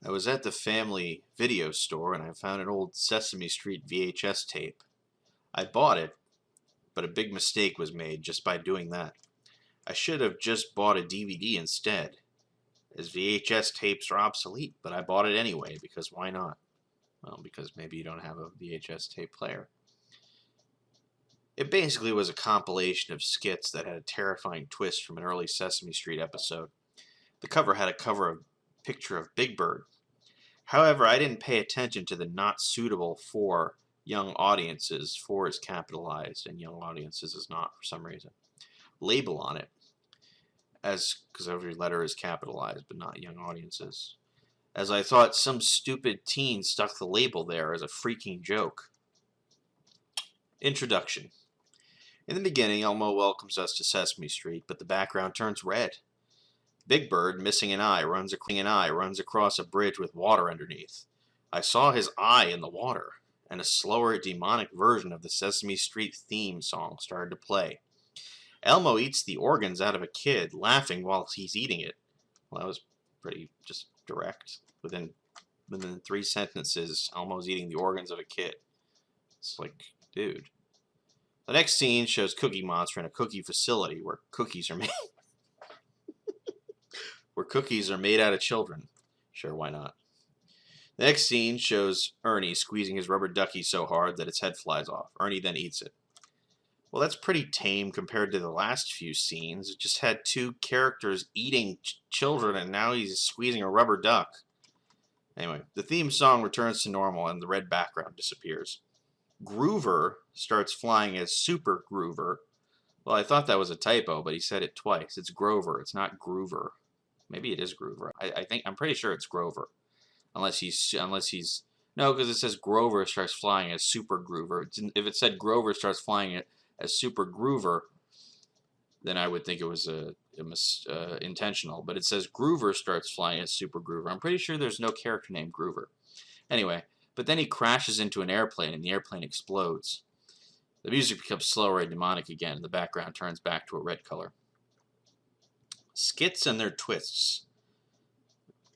I was at the family video store and I found an old Sesame Street VHS tape. I bought it, but a big mistake was made just by doing that. I should have just bought a DVD instead, as VHS tapes are obsolete, but I bought it anyway because why not? Well, because maybe you don't have a VHS tape player. It basically was a compilation of skits that had a terrifying twist from an early Sesame Street episode. The cover had a picture of Big Bird. However, I didn't pay attention to the not suitable for young audiences. For is capitalized and young audiences is not for some reason. Label on it, as because every letter is capitalized but not young audiences. As I thought some stupid teen stuck the label there as a freaking joke. Introduction. In the beginning, Elmo welcomes us to Sesame Street, but the background turns red. Big Bird, missing an eye, runs across a bridge with water underneath. I saw his eye in the water, and a slower, demonic version of the Sesame Street theme song started to play. Elmo eats the organs out of a kid, laughing while he's eating it. Well, that was pretty just direct. Within 3 sentences, Elmo's eating the organs of a kid. It's like, dude. The next scene shows Cookie Monster in a cookie facility where cookies are made. Where cookies are made out of children. Sure, why not? The next scene shows Ernie squeezing his rubber ducky so hard that its head flies off. Ernie then eats it. Well, that's pretty tame compared to the last few scenes. It just had 2 characters eating children, and now he's squeezing a rubber duck. Anyway, the theme song returns to normal, and the red background disappears. Groover starts flying as Super Groover. Well, I thought that was a typo, but he said it twice. It's Grover. It's not Groover. Maybe it is Groover. I'm pretty sure it's Grover, unless he's no, because it says Grover starts flying as Super Groover. If it said Grover starts flying as Super Groover, then I would think it was intentional. But it says Groover starts flying as Super Groover. I'm pretty sure there's no character named Groover. Anyway, but then he crashes into an airplane and the airplane explodes. The music becomes slower and demonic again, and the background turns back to a red color. Skits and their twists.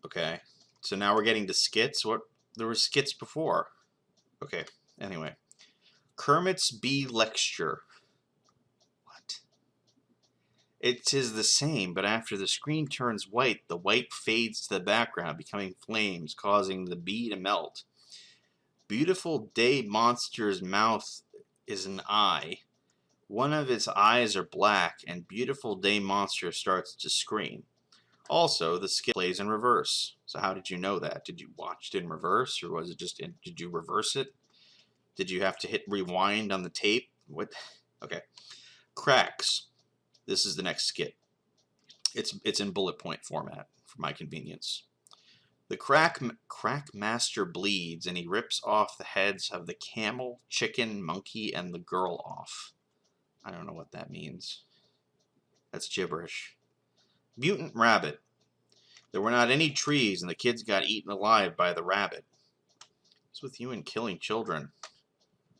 Okay, so now we're getting to skits. There were skits before. Okay, anyway. Kermit's Bee Lecture. What? It is the same, but after the screen turns white, the white fades to the background, becoming flames, causing the bee to melt. Beautiful Day Monster's mouth is an eye. One of its eyes are black, and Beautiful Day Monster starts to scream. Also, the skit plays in reverse. So how did you know that? Did you watch it in reverse, or was it just did you reverse it? Did you have to hit rewind on the tape? What? Okay. Cracks. This is the next skit. It's in bullet point format for my convenience. The crack master bleeds, and he rips off the heads of the camel, chicken, monkey, and the girl off. I don't know what that means. That's gibberish. Mutant rabbit. There were not any trees, and the kids got eaten alive by the rabbit. What's with you and killing children?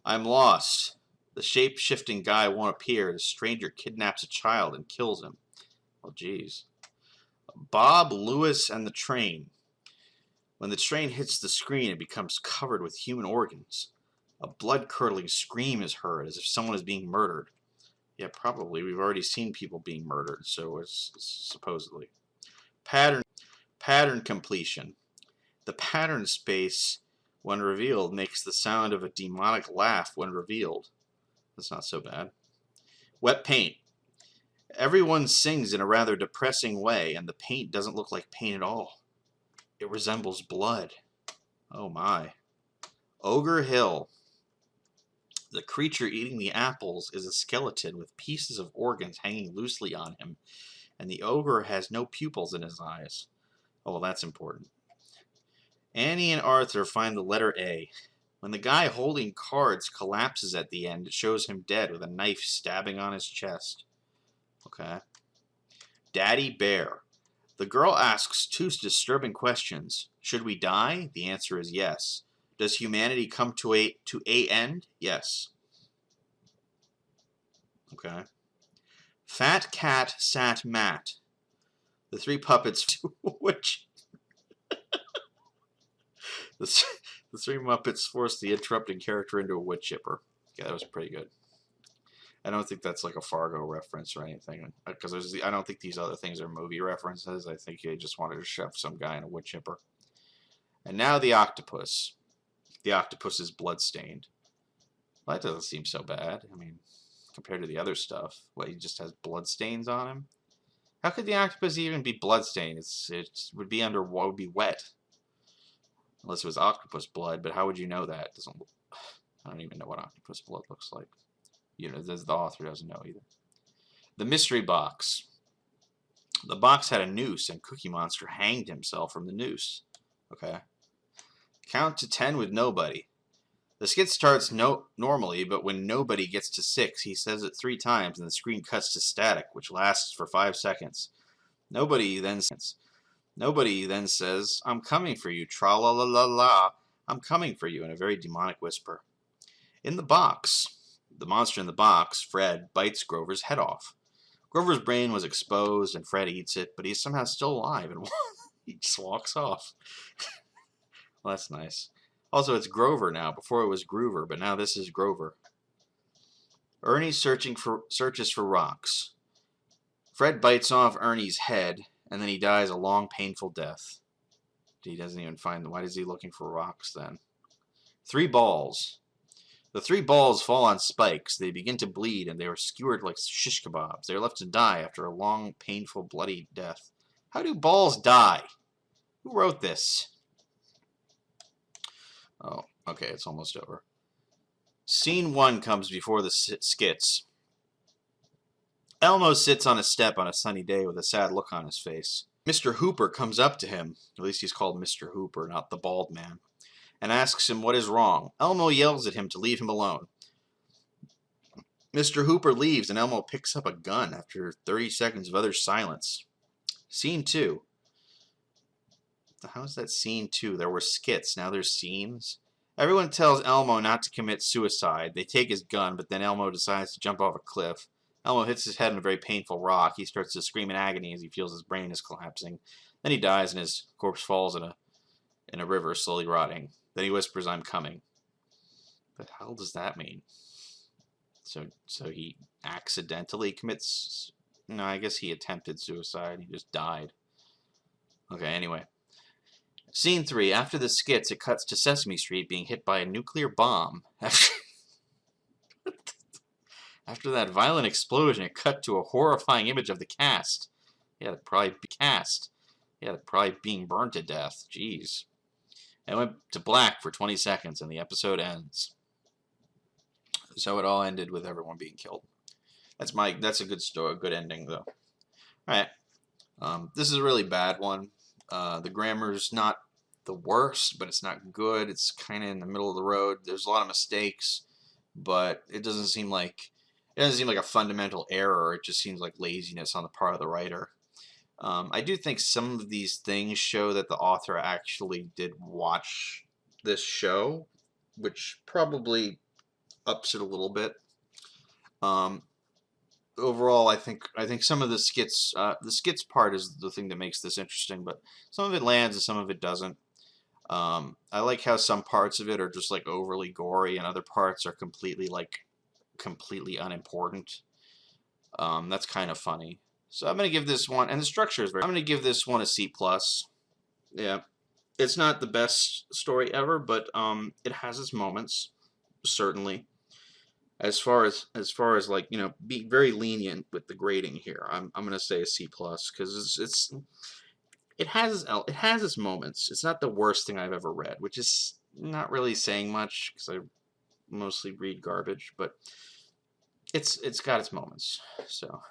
I'm lost. The shape-shifting guy won't appear. The stranger kidnaps a child and kills him. Oh, geez. Bob, Lewis, and the train. When the train hits the screen, it becomes covered with human organs. A blood-curdling scream is heard, as if someone is being murdered. Yeah, probably. We've already seen people being murdered, so it's supposedly. Pattern completion. The pattern space, when revealed, makes the sound of a demonic laugh when revealed. That's not so bad. Wet paint. Everyone sings in a rather depressing way, and the paint doesn't look like paint at all. It resembles blood. Oh my. Ogre Hill. The creature eating the apples is a skeleton with pieces of organs hanging loosely on him, and the ogre has no pupils in his eyes. Oh, well, that's important. Annie and Arthur find the letter A. When the guy holding cards collapses at the end, it shows him dead with a knife stabbing on his chest. Okay. Daddy Bear. The girl asks 2 disturbing questions. Should we die? The answer is yes. Does humanity come to a end? Yes. Okay. Fat Cat Sat Mat. The 3 puppets which The, the three Muppets forced the interrupting character into a wood chipper. Yeah, that was pretty good. I don't think that's like a Fargo reference or anything, because I don't think these other things are movie references. I think they just wanted to shove some guy in a wood chipper. And now the octopus. The octopus is bloodstained. Well, that doesn't seem so bad. I mean, compared to the other stuff, what, he just has bloodstains on him? How could the octopus even be bloodstained? It would be would be wet, unless it was octopus blood. But how would you know that? It doesn't. I don't even know what octopus blood looks like. You know, the author doesn't know either. The mystery box. The box had a noose, and Cookie Monster hanged himself from the noose. Okay. Count to 10 with nobody. The skit starts normally, but when nobody gets to 6, he says it 3 times, and the screen cuts to static, which lasts for 5 seconds. Nobody then says, "I'm coming for you, tra-la-la-la-la, I'm coming for you," in a very demonic whisper. In the box, the monster in the box, Fred, bites Grover's head off. Grover's brain was exposed, and Fred eats it, but he's somehow still alive, and he just walks off. Well, that's nice. Also, it's Grover now. Before it was Groover, but now this is Grover. Ernie searches for rocks. Fred bites off Ernie's head, and then he dies a long, painful death. He doesn't even find... Why is he looking for rocks, then? 3 balls. The 3 balls fall on spikes. They begin to bleed, and they are skewered like shish kebabs. They are left to die after a long, painful, bloody death. How do balls die? Who wrote this? Oh, okay, it's almost over. Scene 1 comes before the skits. Elmo sits on a step on a sunny day with a sad look on his face. Mr. Hooper comes up to him, at least he's called Mr. Hooper, not the bald man, and asks him what is wrong. Elmo yells at him to leave him alone. Mr. Hooper leaves, and Elmo picks up a gun after 30 seconds of utter silence. Scene 2. How is that scene 2? There were skits, now there's scenes. Everyone tells Elmo not to commit suicide. They take his gun, but then Elmo decides to jump off a cliff. Elmo hits his head on a very painful rock. He starts to scream in agony as he feels his brain is collapsing. Then he dies, and his corpse falls in a river, slowly rotting. Then he whispers, "I'm coming." What the hell does that mean? So he accidentally commits... No, I guess he attempted suicide. He just died. Okay, anyway. Scene 3. After the skits, it cuts to Sesame Street being hit by a nuclear bomb. After that violent explosion, it cut to a horrifying image of the cast. Yeah, they're probably being burned to death. Jeez. It went to black for 20 seconds, and the episode ends. So it all ended with everyone being killed. That's a good story, a good ending, though. All right. This is a really bad one. The grammar's not the worst, but it's not good. It's kind of in the middle of the road. There's a lot of mistakes, but it doesn't seem like a fundamental error. It just seems like laziness on the part of the writer. I do think some of these things show that the author actually did watch this show, which probably ups it a little bit. Overall, I think some of the skits part is the thing that makes this interesting, but some of it lands and some of it doesn't. I like how some parts of it are just like overly gory, and other parts are completely unimportant. That's kind of funny. So I'm gonna give this one, and the structure is I'm gonna give this one a C+. Yeah, it's not the best story ever, but it has its moments, certainly. As far as like, you know, be very lenient with the grading here. I'm gonna say a C+, because it has its moments. It's not the worst thing I've ever read, which is not really saying much because I mostly read garbage, but it's got its moments. So